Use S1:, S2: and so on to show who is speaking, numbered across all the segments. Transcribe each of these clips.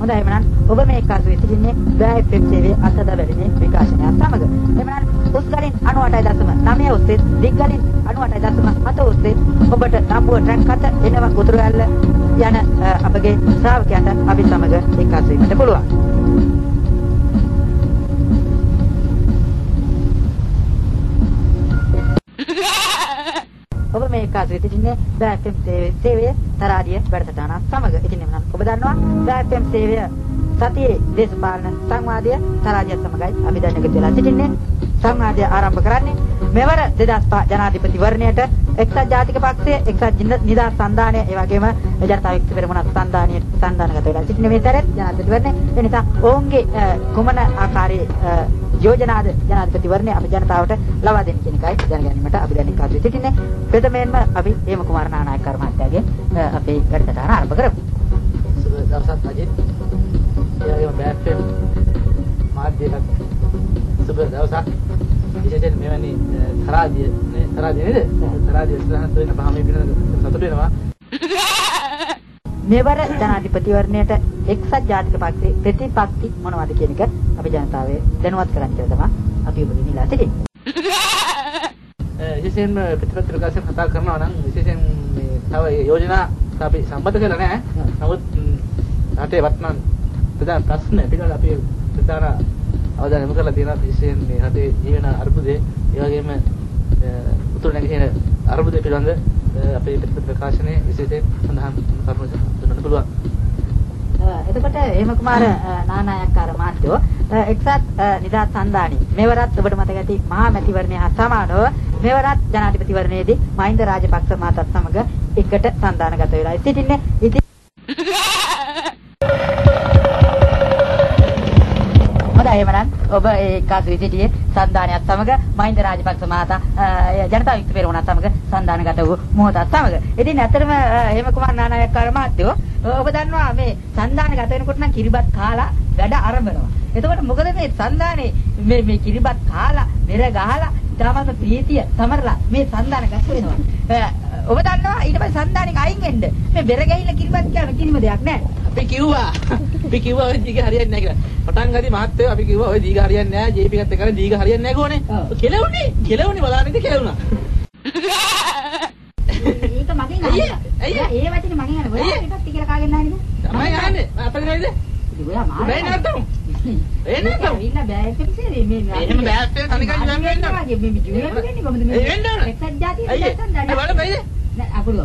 S1: හොඳයි එහෙනම් ඔබ මේ කාසුවේ සිටින්නේ බෑ FM සේවයේ අතද වැඩිනේ විකාශනය සමග. එහෙනම් උස්ගලින් 98.9 ඔස්සේ දිග්ගලින් 98.7 ඔස්සේ ඔබට නම්බුව ට්‍රැක් අත එනවා උතුරු ඇල්ල යන අපගේ ශ්‍රාවකයන්ට අපි සමග එක්කාසු වීමට පුළුවන්. ඔබ මේ කාසුවේ සිටින්නේ බෑ FM සේවයේ තරාදිය වැඩසටහන සමග. ඉතින් එනම් ඔබ දන්නවා බෑ FM සේවය සතියේ දේශපාලන සංවාදය තරාදිය සමගයි අපි දැන් එකතු වෙලා සිටින්නේ. සංවාදය ආරම්භ කරන්නේ මෙවර 2005 ජනාධිපතිවරණයට එක්සත් ජාතික පක්ෂය, එක්සත් නිදහස් සන්ධානය, ඒ වගේම ජනතා විමුක්ති පෙරමුණ සන්ධානගත වෙලා සිටින මේ සැරේ ජනාධිපතිවරණය. ඒ නිසා ඔවුන්ගේ කුමන ආකාරයේ යෝජනාද ජනාධිපතිවරණය අපි ජනතාවට ලබා දෙන්න කියන එකයි දැනගැනීමට අපි දැන් එක්කාසු සිටින්නේ. ප්‍රථමයෙන්ම අපි හේම කුමාර නානායක මහත්තයාගේ අපේ වැඩසටහන ආරම්භ කරමු.
S2: සුබ දවසක් අජිත්. ඒ වගේම බෑෆ්එම් මාධ්‍යයක් සුබ දවසක්. විශේෂයෙන් මෙවැනි තරාදිය නේද? තරාදිය ඉස්සරහට වෙන බහම පිළින සතුට වෙනවා.
S1: මෙවර ජනාධිපතිවරණයට එක්සත් ජාතික පක්ෂයේ ප්‍රතිපත්ති මොනවද කියන එක අපි ජනතාවේ දැනුවත් කරන්න කියලා තමයි අපි ඔබගෙන් ඉල්ලා සිටින්නේ.
S2: විශේෂයෙන්ම ප්‍රතිපත්ති ප්‍රකාශන කතා කරනවා නම් විශේෂයෙන් මේ තව යෝජනා අපි සම්මත කරලා නැහැ. නමුත් රටේ වර්තමාන ප්‍රධාන ප්‍රශ්න පිළිබඳව අපි ප්‍රධාන අවධානය යොමු කරලා තියෙනවා. විශේෂයෙන් මේ රටේ ජීවන අර්බුදය, ඒ වගේම උතුරු නැගෙනහිර අර්බුදය පිළිබඳව අපේ ප්‍රතිපත්ති ප්‍රකාශනයේ විශේෂයෙන් සඳහන් කරුණු දෙන්න පුළුවන්.
S1: එතකොට හේම කුමාර නානායක්කාර මහත්තයෝ එක්සත් නිදහස් සන්ධානය මෙවරත් ඔබට මතක ඇති මහා මැතිවරණය හා සමානව මෙවරත් ජනාධිපතිවරණයේදී මහින්ද රාජපක්ෂ මහතාත් සමග එකට සන්ධානගත වෙලා සිටින්නේ. ඉතින් එහෙමනම් ඔබ ඒ කාසුවේ සිටියේ සන්ධානයත් සමග මහින්ද රාජපක්ෂ මහතා ජනතා විමුක්ති පෙරමුණත් සමග සන්ධානගත වූ මොහොතත් සමග. ඉතින් ඇත්තටම හේම කුමාර නානායක්කාර මහත්තයෝ ඔබ දන්නවා මේ සන්ධානගත වෙනකොට නම් කිරිබත් කාලා වැඩ ආරම්භනවා. එතකොට මොකද මේ සන්ධානේ මේ කිරිබත් කාලා මෙර ගහලා ඊටමත් ප්‍රීතිය සමරලා මේ සන්ධානගත වෙනවා. ඔබ දන්නවා ඊට පස්සේ සන්ධානෙන් අයින් වෙන්න මේ බෙර ගහිලා කිරිබත් කියන කිසිම දෙයක් නැහැ.
S2: අපි කිව්වා ඔය දීග හරියන්නේ නැහැ කියලා. පටන් ගදී මහත්තයෝ අපි කිව්වා ඔය දීග හරියන්නේ නැහැ. ජේපී එකත් එක්කලා දීග හරියන්නේ නැහැ කොහොනේ. කෙලවුනේ බලන්නේ කෙලවුණා.
S1: ඒක මගෙන් අහලා. ඒ වචනේ මගෙන් අහලා ඔයා එකක් කියලා කාගෙන් නැහැ නේද?
S2: තමයි අහන්නේ. අපේ නේද?
S1: ඔයා මාර.
S2: බෑ නේද?
S1: ඉන්න බෑ එපිසේ මේ
S2: එහෙම බෑ තනිකන් යන්න වෙන්න.
S1: මේ ජූනියර් වෙන්නේ කොහොමද මේ? එක්සත් ජාතික සන්ධානය.
S2: ඒ වල බයිද?
S1: නෑ අපුල.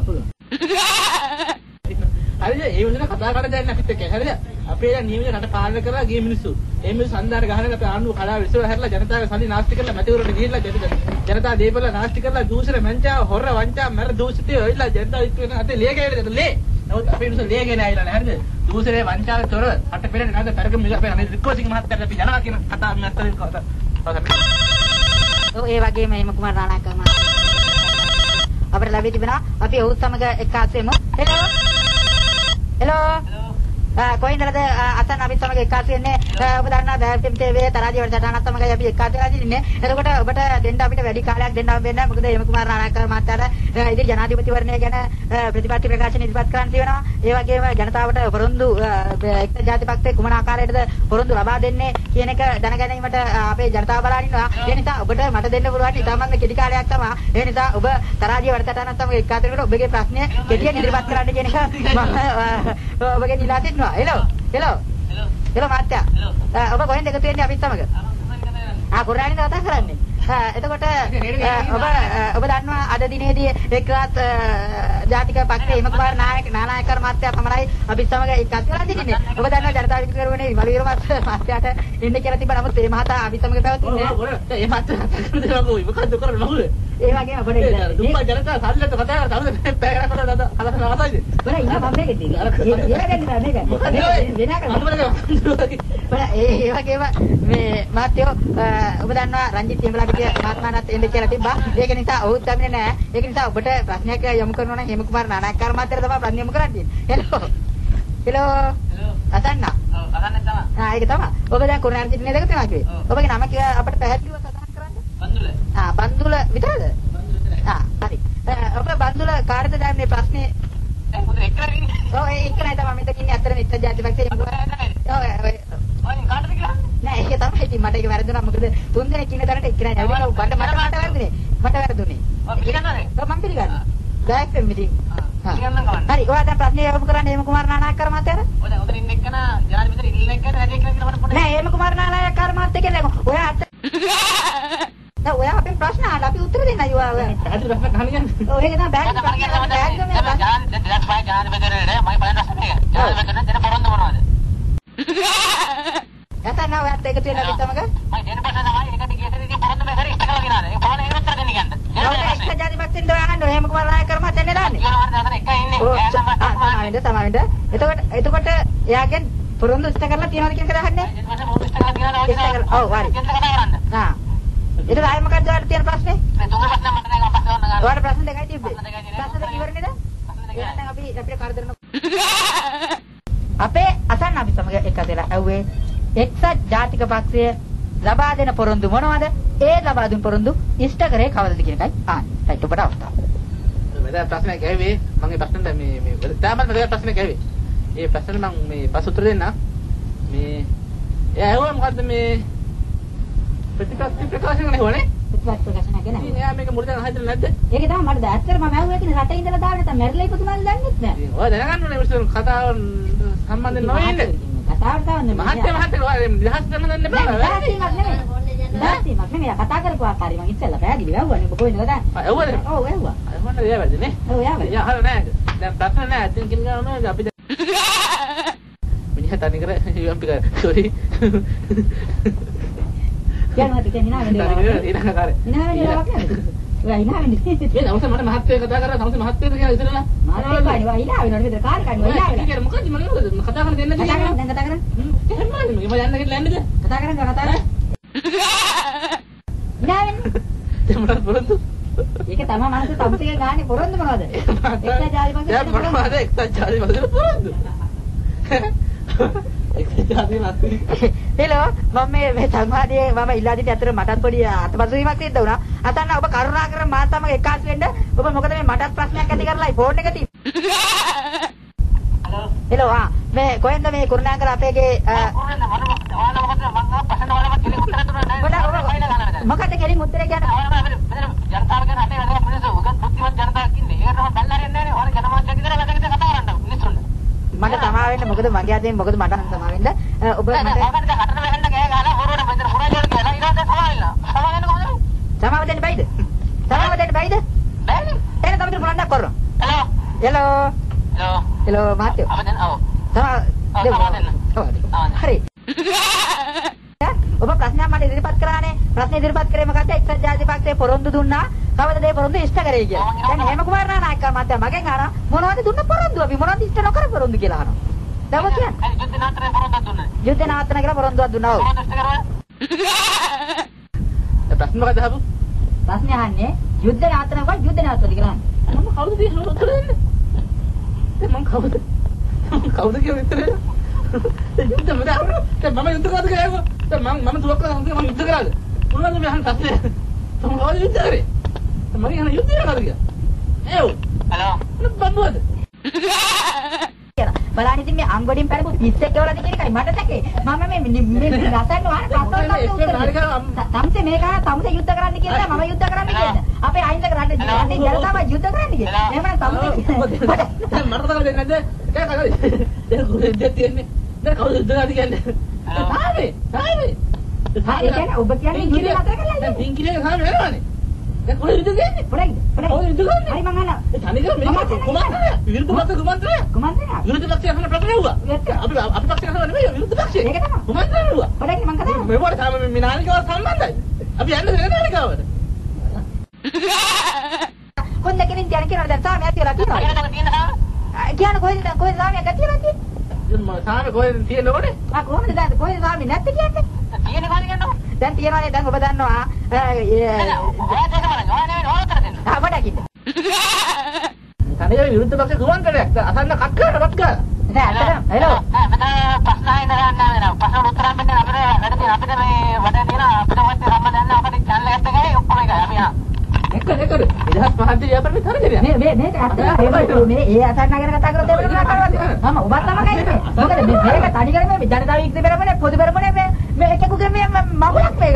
S2: හරිද? ඒ වගේ කතා කරලා දැන් අපිත් එක්ක හරිද? අපේ දැන් නියමිත රට පාලනය කරලා ගිය මිනිස්සු. ඒ මිනිස්සු සන්ධාන ගහනක අපේ ආණ්ඩුව කඩාව විශ්ව හැරලා ජනතාවගේ සල්ලි නාස්ති කරලා මැතිවරණ ගිහිල්ලා ජනතා දේපල නාස්ති කරලා දූෂණ මංචා හොර වංචා මර දූෂිතය ඔයලා ජනතාව ඉක්ක වෙන අතේ ලේ ගෑවිද ලේ. නමුත් අපේ මිනිස්සු ලේ ගෙන ආයිලා නෑ හරිද? දූෂණේ වංචාවේ තොර අට පෙරේ නේද පෙරකම මිල අපේ රික්කෝසිංහ මහත්තයාට අපි ජනවා කියන කතාව මේ අතරින් කතා.
S1: ඒ වගේම හේම කුමාර නානායක්කාර මහත්තයා අපිට ලැබී තිබෙනවා අපි ඔහු සමග එක්කාසු වෙමු. හෙලෝ කොයින්දලද අතන අපි සමග එක්කාසු වෙන්නේ. ඔබ දන්නා බෑෆ්එම් TV තරාදිය වැඩසටහනත් සමගයි අපි එක්කාසු වෙලා ඉන්නේ. එතකොට ඔබට දෙන්න අපිට වැඩි කාලයක් දෙන්න වෙන්නේ නැහැ. මොකද හේම කුමාර නානායක්කාර මහත්තයාට ඉදිරි ජනාධිපතිවරණය ගැන ප්‍රතිපත්ති ප්‍රකාශන ඉදිරිපත් කරන්න තියෙනවා. ඒ වගේම ජනතාවට පොරොන්දු එක්සත් ජාතික පක්ෂයේ කුමන ආකාරයකටද පොරොන්දු ලබා දෙන්නේ කියන එක දැනගැනීමට අපේ ජනතාව බලන් ඉන්නවා. ඒ නිසා ඔබට මට දෙන්න පුළුවන් ඉතාමත් කෙටි කාලයක් තමයි. ඒ නිසා ඔබ තරාදිය වැඩසටහනත් සමග එක්කාසු වෙනකොට ඔබගේ ප්‍රශ්නය කෙටියෙන් ඉදිරිපත් කරන්න කියන එක ඔබගෙන් ඉල්ලා සිටිනවා. හෙලෝ මහත්තයා. ඔබ කොහෙන්ද එකතු වෙන්නේ අපිත් සමග? කුරාණින්ද කතා කරන්නේ. එතකොට ඔබ දන්නවා අද දිනේදී එක්සත් ජාතික පක්ෂයේ හේම කුමාර නානායක්කාර මහත්තයා පමණයි අපි සමග එක්කත් වෙලා සිටින්නේ. ඔබ දන්නවා ජනතා විමුක්ති පෙරමුණේ විමලවීර මහත්තයාට එන්න කියලා තිබ්බා. නමුත් මේ මහතා අපි සමග පැවතුනේ.
S2: ඒ මහත්තයා මොකද්ද කරන්නේ මහුල?
S1: ඒ වගේම අපේ
S2: දුප්පත් ජනතා සල්ලට කතා කරලා තවද පැය කරලා කලකන කතායිද?
S1: බල ඉන්න මම මේකදී. ඒ වගේම මේ මහත්තයෝ ඔබ දන්නවා රංජිත් යමලාපිටිය මහත්මයාට එන්න කියලා තිබ්බා. ඒක නිසා ඔහුත් දන්නේ නැහැ. ඒක නිසා ඔබට ප්‍රශ්නයක් යොමු කරනවා නම් හේම කුමාර නානායක්කාර මහත්තයාට තමයි ප්‍රශ්න යොමු කරන්න තියෙන්නේ. හෙලෝ අසන්න.
S2: ඔව් අසන්න තමයි.
S1: ඒක තමයි. ඔබ දැන් කුරාණ සිටින දෙක තමයි කිව්වේ. ඔබගේ නම කියලා අපිට පැහැදිලිව සඳහන් කරන්න.
S2: බන්දුල.
S1: බන්දුල විතරද? හරි. ඔබ බන්දුල කාටද දැන් මේ ප්‍රශ්නේ?
S2: දැන් මොකද එක්කලා ඉන්නේ?
S1: ඔව් ඒ එක්කලා තමයි මෙතන ඉන්නේ. අතර නිත්‍ය ජාතික පක්ෂයේ ඉතින් මට ඒක වැරදුනා. මොකද 3 දෙනෙක් ඉන්න තැනට එක්කෙනා ඇවිල්ලා මට වැරදුනේ. මට වැරදුනේ.
S2: ඔව් පිළිගන්නද?
S1: ඔව් මම පිළිගන්නවා. දැක්කම ඉතින්. හරි. ඔයා දැන් ප්‍රශ්නේ යොමු කරන්නේ හේම කුමාර නානායක්කාර මහත්තයාට?
S2: ඔය දැන් උතන ඉන්න එක්කන ජනාධිපතිතුමා ඉල්ලන එක්කන වැඩි කියලා මට පොඩ්ඩක්.
S1: නෑ හේම කුමාර නානායක්කාර මහත්තයා කියන්නේ ඔයා දැන් ඔයා අපේ ප්‍රශ්න අහලා අපි උත්තර දෙන්න අයියෝ ඔයා.
S2: පැහැදිලි ප්‍රශ්න අහන්න කියන්නේ.
S1: ඔය ඒක තමයි බෑග්
S2: දැන් ජනාධිපතිතුමාට මම බලන්න රසන්නේ. ජනාධිපතිතුමා දෙන පොරොන්දු මොනවද?
S1: නැත්නම් ඔයත් ඒක තියෙන විතරමක
S2: මම දෙන ප්‍රශ්න තමයි ඒකට කියතේ පොරොන්දු මේ හරි ඉස්ත කරලා ගෙනාද. ඒ පොරොන්දු ඒක උත්තර දෙන්න කියන්න.
S1: ඒක ජාතිපක්ෂෙන් අහන්න හේම කුමාර නානායක්කාර මහත්තයා එන්නේ දාන්නේ. එතකොට එයාගෙන් පොරොන්දු ඉස්ත කරලා තියනවද කියන එක අහන්නේ? ඔව් හරි. හා. ඊට ආයෙ මොකක්ද ඔයාලට තියෙන ප්‍රශ්නේ?
S2: මේ තුන් ප්‍රශ්න මට නෑ මම ප්‍රශ්න ගන්නවා.
S1: ඔයාලට ප්‍රශ්න දෙකයි තිබ්බේ. ප්‍රශ්න දෙක ඉවර නේද? එහෙනම් අපි අපිට කරදර අපේ අසන්න අපි සමග එකතු වෙලා ඇව්වේ එක්සත් ජාතික පක්ෂය ලබා දෙන පොරොන්දු මොනවද? ඒ ලබා දුන් පොරොන්දු ඉෂ්ට කරේ කවදද කියන එකයි ආන්නේ. රයිට් ඔබට අවස්ථාව.
S2: වැදගත් ප්‍රශ්නයක් ඇවිවේ. මම මේ ප්‍රශ්නෙට මේ තාමත් වැදගත් ප්‍රශ්නයක් ඇවිවේ. ඒ ප්‍රශ්නෙට මම මේ පසු උත්තර දෙන්න. මේ එයා ඇහුවා මොකද්ද මේ ප්‍රකාශන නෙවනේ?
S1: ප්‍රකාශන ගැන.
S2: එයා මේක මුලින්ම අහලා නැද්ද?
S1: ඒක තමයි මට දැක්කර මම ඇහුවා කියන්නේ රටේ ඉඳලා දාන්න නැත්නම් මැරිලා ඉපදුනාද දන්නෙත් නෑ.
S2: ඉතින් ඔය දැනගන්න ඕනේ මිනිස්සු කතාව සම්බන්ධ නොවෙන්නේ.
S1: කතාවට දාන්නේ
S2: මහත්ය ඔය නිදහස් කරන්න දෙන්න බෑ.
S1: නිදහසීමක් නෙමෙයි කතා කරපු ආකාරය මම ඉස්සෙල්ලා පැහැදිලි වැව්වනේ ඔබ කොහෙන්ද දාන්නේ?
S2: ඇහුවද?
S1: ඔව් ඇහුවා.
S2: අහන්න දෙයක් වැරදි නේ?
S1: ඔව් යාවද?
S2: යා අහලා නෑ. දැන් ප්‍රශ්න නෑ. ඉතින් කින් ගන්නවා අපි මිනිහා තනි කර යම් පිට සෝරි.
S1: කියන්නත් කියන්නේ නාවෙන්නේ. නාවෙන්නේ ඔයා ඉනාවෙන්නේ.
S2: ඒ දවස් මට මහත්ය කතා කරලා තමයි මහත්යද කියලා ඉතින්ලා.
S1: මහත්ය පාඩි වා ඉනාවෙන්නේ මෙතන කාර් කන්නේ ඉනාවෙන්නේ.
S2: ඒක මොකද්ද මම කතා කරන්න දෙන්න
S1: කතා කරන්න දැන් කතා කරන්න.
S2: එහෙමද මම යන්න කියලා යන්නද?
S1: කතා කරන්න ඉනාවෙන්නේ.
S2: දැන් මට පොරොන්දු
S1: ඒක තමයි මනසේ තමුසේ ගානේ පොරොන්දු මොනවද? එක්සත් ජාතිපක්ෂ
S2: දැන් මොනවද එක්සත් ජාතිපක්ෂ පොරොන්දු?
S1: හෙලෝ මම මේ සංවාදයේ මම ඉල්ලා දෙන්න ඇත්තට මටත් පොඩි අතපසුවීමක් සිද්ධ වුණා. අතන්න ඔබ කරුණාකර මාත් සමග එකාස් වෙන්න. ඔබ මොකද මේ මටත් ප්‍රශ්නයක් ඇති කරලා ෆෝන් එක තිබ්බේ. හෙලෝ මේ කොහෙන්ද මේ කරුණාකර අපේගේ මොකද කෙලින් උත්තරේ කියන්නේ?
S2: ජනතාව ගැන අනේ වැඩ මිනිස්සු උගත් බුද්ධිමත් ජනතාවක් ඉන්නේ. ඒකට මම බල්ලාරින් නැහැ නේ. ඕන ජනමාධ්‍ය විතර වැඩකට කතා කරන්න මිනිස්සුන්ට.
S1: මට තමා වෙන්න මොකද මගේ අතෙන් මොකද මට නම් තමා වෙන්න ඔබ මට
S2: හතරට වෙහෙන්න ගෑ ගහලා හොරුවට මෙතන හොරාජල් කියලා ඊට පස්සේ සමාවෙන්න. සමාවෙන්න කොහොමද?
S1: සමාව දෙන්න බයිද? සමාව දෙන්න බයිද?
S2: බෑනේ.
S1: එන්න තමයි බලන්න කරනවා.
S2: හෙලෝ.
S1: හෙලෝ. හෙලෝ මාත්‍ය.
S2: අපෙන් ඔව්.
S1: තමා දෙන්න. හරි. ඔබ ප්‍රශ්නයක් මට ඉදිරිපත් කරානේ. ප්‍රශ්න ඉදිරිපත් කරේ මොකද්ද? එක්සත් ජාතිපක්ෂයේ පොරොන්දු දුන්නා. කවදද ඒ පොරොන්දු ඉෂ්ට කරේ කියලා. දැන් හේම කුමාර නානායක්කාර මහත්තයා මගෙන් අහනවා මොනවද දුන්න පොරොන්දු? අපි මොනවද ඉෂ්ට නොකර පොරොන්දු කියලා අහනවා. දැන් ඔබ කියන්නේ?
S2: යුද්ධ නාට්‍යේ පොරොන්දුක් දුන්නා.
S1: යුද්ධ නවත්තන කියලා පොරොන්දුවක් දුන්නා. ඔව්.
S2: පොරොන්දු ඉෂ්ට කරවල. ප්‍රශ්න මොකද අහපු?
S1: ප්‍රශ්නේ අහන්නේ යුද්ධ නවත්තනකොට යුද්ධ නවත්තද කියලා අහන්නේ.
S2: මම කවුද කියලා උත්තර දෙන්නේ? දැන් මම කවුද? කවුද කියලා උත්තර දෙන්නේ? යුද්ධ මම යුද්ධ කරාද කියලා දැන් මම දුවක් කරලා මම යුද්ධ කරාද? මොනවද මේ අහන්න ප්‍රශ්නේ? මම කවුද යුද්ධ කරේ? මම යන යුද්ධ කරාද කියලා? ඒව්. හලෝ. බම්බුවද?
S1: බලන්න ඉතින් මේ අංගොඩින් පැනපු පිස්සෙක් එවලාද කියන එකයි මට තැකේ. මම මේ රසන්න වාන තමසේ මේක තමසේ යුද්ධ කරන්න කියලා මම යුද්ධ කරන්න කියලා. අපේ අහිංසක රටේ ජනතාව යුද්ධ කරන්න කියලා. එහෙම තමසේ
S2: මට තමයි දෙන්නේ නැද්ද? කෑ දැන් කොහෙද තියන්නේ? දැන් කවුද යුද්ධ කරන්න කියන්නේ? සාමේ.
S1: ඒ කියන්නේ ඔබ කියන්නේ යුද්ධ නතර කරලා
S2: දැන් පින්කිලේ සාමේ වෙනවනේ. දැන් කොහෙද යුද්ධ කියන්නේ?
S1: පොඩයි.
S2: කොහෙද යුද්ධ කරන්නේ?
S1: හරි මං අහනවා.
S2: ඒ තනිකර මේක කුමන්ත්‍රණය. විරුද්ධ පක්ෂ කුමන්ත්‍රණය.
S1: කුමන්ත්‍රණය.
S2: විරුද්ධ පක්ෂය අහන ප්‍රශ්න ඇහුවා. අපි පක්ෂය අහන නෙමෙයි විරුද්ධ පක්ෂය.
S1: ඒක තමයි.
S2: කුමන්ත්‍රණය ඇහුවා.
S1: පොඩයි මං කතා කරනවා.
S2: මේ වල තමයි මේ නාලිකාව සම්බන්ධයි. අපි යන්න දෙන්නේ නාලිකාවට.
S1: කොන්ද කෙනින් යන කියලා දැන් සාමයක් කියලා කියනවා. කියන්නේ කොහෙද සාමයක් ගැතියලා තියෙන්නේ?
S2: සාමේ කොහෙද තියෙන්නේ ඕනේ?
S1: කොහොමද දැන් කොහෙද සාමේ නැත්තේ කියන්නේ?
S2: තියෙන්නේ කොහෙද කියනවා?
S1: දැන් තියනවානේ දැන් ඔබ දන්නවා
S2: තනිකර විරුද්ධ පක්ෂ කුමන්ත්‍රණයක් අසන්න කක්කරටවත් ගාලා
S1: නෑ අතන හෙලෝ
S2: මෙතන ප්‍රශ්න අහන්න නෑ ප්‍රශ්න උත්තර දෙන්න අපිට වැඩ තියෙන අපිට මේ වැඩ තියෙන අපිට මොකද සම්බන්ධ අපිට channel එකත් එකයි ඔක්කොම එකයි අපි යනවා එක්ක ඉදහස් මහන්සිය අපිට තරන්නේ
S1: මේක අතන මේ ඒ අසන්න ගැන කතා කරද්දී අපිට කතා කරන්නේ මම ඔබත් තමයි කියන්නේ මොකද මේක තනිකර මේ ජනතාව ඉක්ද පෙරමනේ පොදු පෙරමනේ මේ එකෙකුගේ මේ මම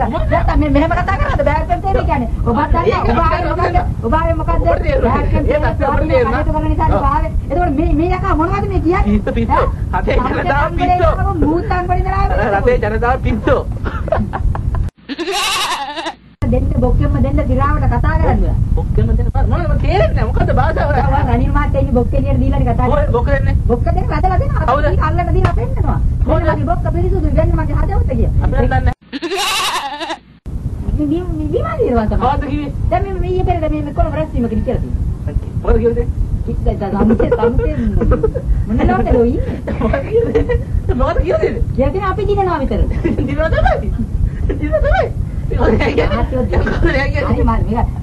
S1: නැත්තම් මේ මෙහෙම කතා කරනවද බෑග් එකෙන් තේරෙන්නේ කියන්නේ ඔබත් දන්නා ඔබ ආවේ මොකද්ද බෑග් එකෙන් තේරෙන්නේ එතකොට මේ යකා මොනවද මේ කියන්නේ
S2: පිස්සු හතේ ජනතාව පිස්සු
S1: මූතන් පරිදලා
S2: රටේ ජනතාව පිස්සු
S1: දෙන්න බොක්කෙම දෙන්න දිරාවට කතා කරන්නේ
S2: බොක්කෙම දෙන්න මොනවද තේරෙන්නේ නැහැ මොකද්ද භාෂාව
S1: ඔයා රනිල් මහත්තයා ඉන්නේ බොක්කේ දිහා දීලානේ කතා කරන්නේ
S2: බොක්ක දෙන්නේ
S1: බොක්ක දෙන්න වැදලා දෙනවා අල්ලන්න දීලා පෙන්නනවා මොනවාගේ බොක්ක පිරිසුදු වෙන්නේ මගේ හදවත කිය
S2: අපිට දන්නේ
S1: මේ විමානය ඉරවන්ත
S2: මොකද්ද කිව්වේ
S1: දැන් මේ ඊයේ පෙරේද මේ කොළඹ රැස්වීමක කියලා තියෙනවා
S2: මොකද කිව්වද
S1: කික්දයි සම්පේ මොනවාද ලෝයි
S2: මොකද කිව්වද
S1: කියන්නේ අපි දිනනවා විතර
S2: දිනනවා තමයි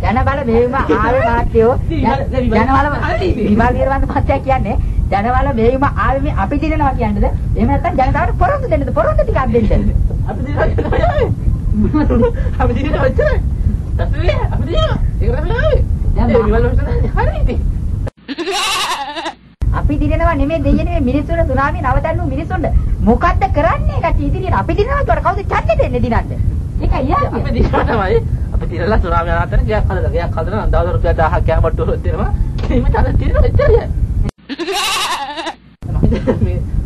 S1: ජන බල මෙහෙම ආවේ මාත්‍යෝ ජනවල විමල් නිර්වන්ත මහත්තයා කියන්නේ ජනවල මෙහෙම ආවේ මේ අපි දිනනවා කියන්නේද එහෙම නැත්නම් ජනතාවට පොරොන්දු දෙන්නද පොරොන්දු ටිකක් දෙන්න
S2: අපි දිනනවා අපි දිනනවා ඔච්චරයි තත්ත්වය අපි දිනනවා ඒක තමයි ආවේ විමල් මහත්තයා හරියි
S1: අපි දිනනවා නෙමෙයි දෙයනේ මිනිස්සුන්ට සුනාමි නවතන්නු මිනිස්සුන්ට මොකද්ද කරන්නේ කටි ඉදිරියට අපි දිනනවා කියවට කවුද ඡන්දෙ දෙන්නේ දිනන්න ඒකයි යා
S2: අපි දිනනවා තමයි අපි දිනලා සුනාමි අනතර ගයක් හදලා දවස් රුපියල් 1000ක් කැමට්ට උරොත් දෙනවා එහෙම තන දිනනවා එච්චරයි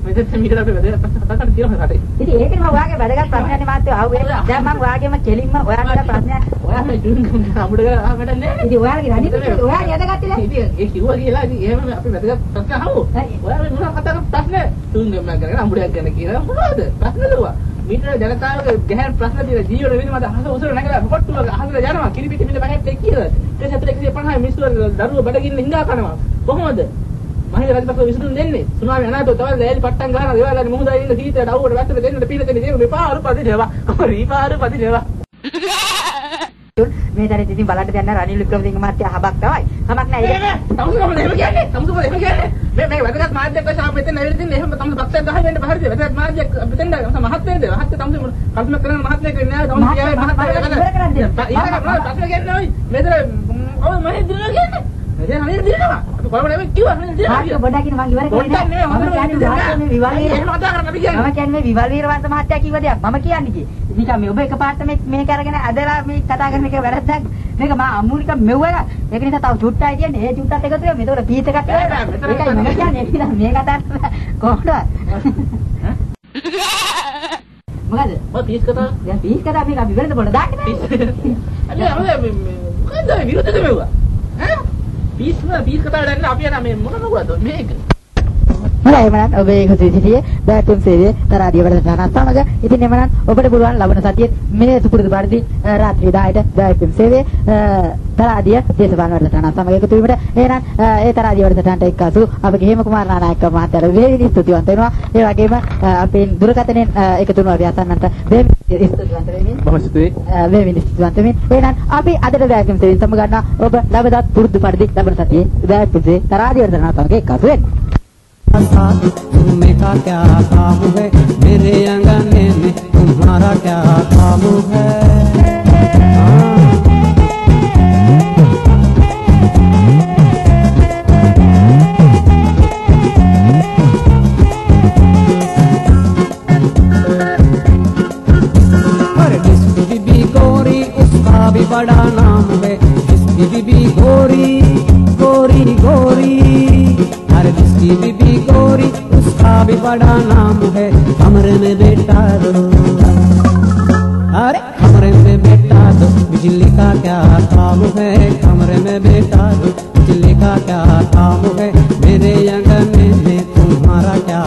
S2: මෙතන මීට අපි වැඩ කතා කරලා තියෙනවා රටේ
S1: ඉතින් ඒකනේ මම ඔයාගේ වැදගත් ප්‍රශ්නයනේ මාත්‍යෝ ආවේ දැන් මම ඔයාගේම කෙලින්ම ඔයාලට ප්‍රශ්නයක්
S2: ඔයාලා ජුන් අමුඩ ගාලා වැඩක් නැහැ
S1: ඉතින් ඔයාලගේ රණිත් ඔයාගේ යදගත්තේ
S2: ඉතින් ඒ කිව්වා කියලා ඉතින් එහෙම අපි වැදගත් ප්‍රශ්න අහමු ඔයාලා මොනවා කතා කරපු ප්‍රශ්න තුන් ගමක් ගැන අමුඩයක් ගැන කියලා මොනවද ප්‍රශ්න ලුවා මීට ජනතාවගේ ගැහැන් ප්‍රශ්න තියෙන ජීවන වෙන්නේ මට අහස උසර නැගලා කොට්ටුව අහසට යනවා කිරිපිටි මිල බහැට් එක කියලා ඒ 150 මිනිස්සු දරුවෝ බඩගින්න හිඟා කනවා කොහොමද මහින්ද රජපක්ෂ විසඳුම් දෙන්නේ සුනාමි අනාතෝ තමයි ලෑලි පට්ටම් ගහනවා ඒවාලා මුහුදේ ඉන්න සීතයට අවුවට වැස්සට දෙන්නට පීන දෙන්නේ මේ පාරු පදිනවා රීපාරු පදිනවා
S1: මේ දරේ ඉතින් බලන්න දෙන්න රනිල් වික්‍රමසිංහ මහත්තයා හබක් තමයි හබක් නෑ ඒක
S2: තමුසුකම එහෙම කියන්නේ තමුසුකම එහෙම කියන්නේ මේ වැදගත් මාධ්‍යයක් වශයෙන් අපි මෙතන ඇවිල්ලා තින්නේ එහෙම තමුසු පක්ෂයක් ගහන්න වෙන්න බහරිද වැදගත් මාධ්‍යයක් මෙතෙන් මහත් වෙන්නේ මහත් තමුසු කල්පනා කරන මහත්මයෙක් වෙන්නේ නැහැ තමුසු කියන්නේ මහත් කියන්නේ මෙතන ඔය මම දිනනවා කියන්නේ මෙතන හරියට දිනනවා අපි කොළඹ නෙමෙයි කිව්වා හරියට දිනනවා
S1: පොඩ්ඩක් මම ඉවර කරන්නේ මම කියන්නේ මේ විවල් වීරවන්ත මහත්තයා කිව්ව දෙයක් මම කියන්නේ නිකන් මේ ඔබ එකපාරට මේක අරගෙන අදලා මේ කතා කරන එක වැරද්දක් මේක මම අමූලික මෙව්වා ඒක නිසා තව චුට්ටයි කියන්නේ ඒ චුට්ටත් එකතු වෙලා මේකට පීත් එකක් ඒකයි මම කියන්නේ ඒක නිසා මේ කතාව කොහොමද මොකද
S2: ඔය පීස් කතාව
S1: දැන් පීස් කතාව මේක අපි වෙනද පොඩ දාන්න බෑ
S2: මොකද විරුද්ධද මෙව්වා ඈ පීස් කතාව දැන් අපි යන මේ මොන නෝකද මේක
S1: හොඳයි එමනම් ඔබ එකතු සිටියේ බෑටම් සේවයේ තරාදිය වැඩසටහන සමග ඉතින් එමනම් ඔබට පුළුවන් ලබන සතියේ මේ සුපුරුදු පරිදි රාත්‍රී 10ට බෑටම් සේවයේ තරාදිය දේශපාලන වැඩසටහන සමග එකතු වීමට එහෙනම් ඒ තරාදිය වැඩසටහනට එක්කසු අපගේ හේම කුමාර නානායක මහත්තයාට වේවිනි ස්තුතිවන්ත වෙනවා ඒ වගේම අපේ දුරකථනයෙන් එකතු වුණු අපි අසන්නන්ට වේවිනි ස්තුතිවන්ත වෙමින්
S2: බොහොම ස්තුතියි
S1: වේවිනි ස්තුතිවන්ත වෙමින් එහෙනම් අපි අදට බෑටම් සේවයෙන් සමග ගන්නවා ඔබ ලබදත් පුරුදු පරිදි ලබන සතියේ බෑටම් සේ තරාදිය වැඩසටහන සමග එකතු වෙන්න
S3: तुम्हें का क्या काम है मेरे अंगने में तुम्हारा क्या काम है जिसकी बीबी गोरी उसका भी बड़ा नाम है जिसकी बीबी गोरी गोरी गोरी जिसकी बीबी गोरी उसका भी बड़ा नाम है कमरे में बैठा दो अरे कमरे में बैठा दो बिजली का क्या काम है कमरे में बैठा दो बिजली का क्या काम है मेरे अंगने में तुम्हारा क्या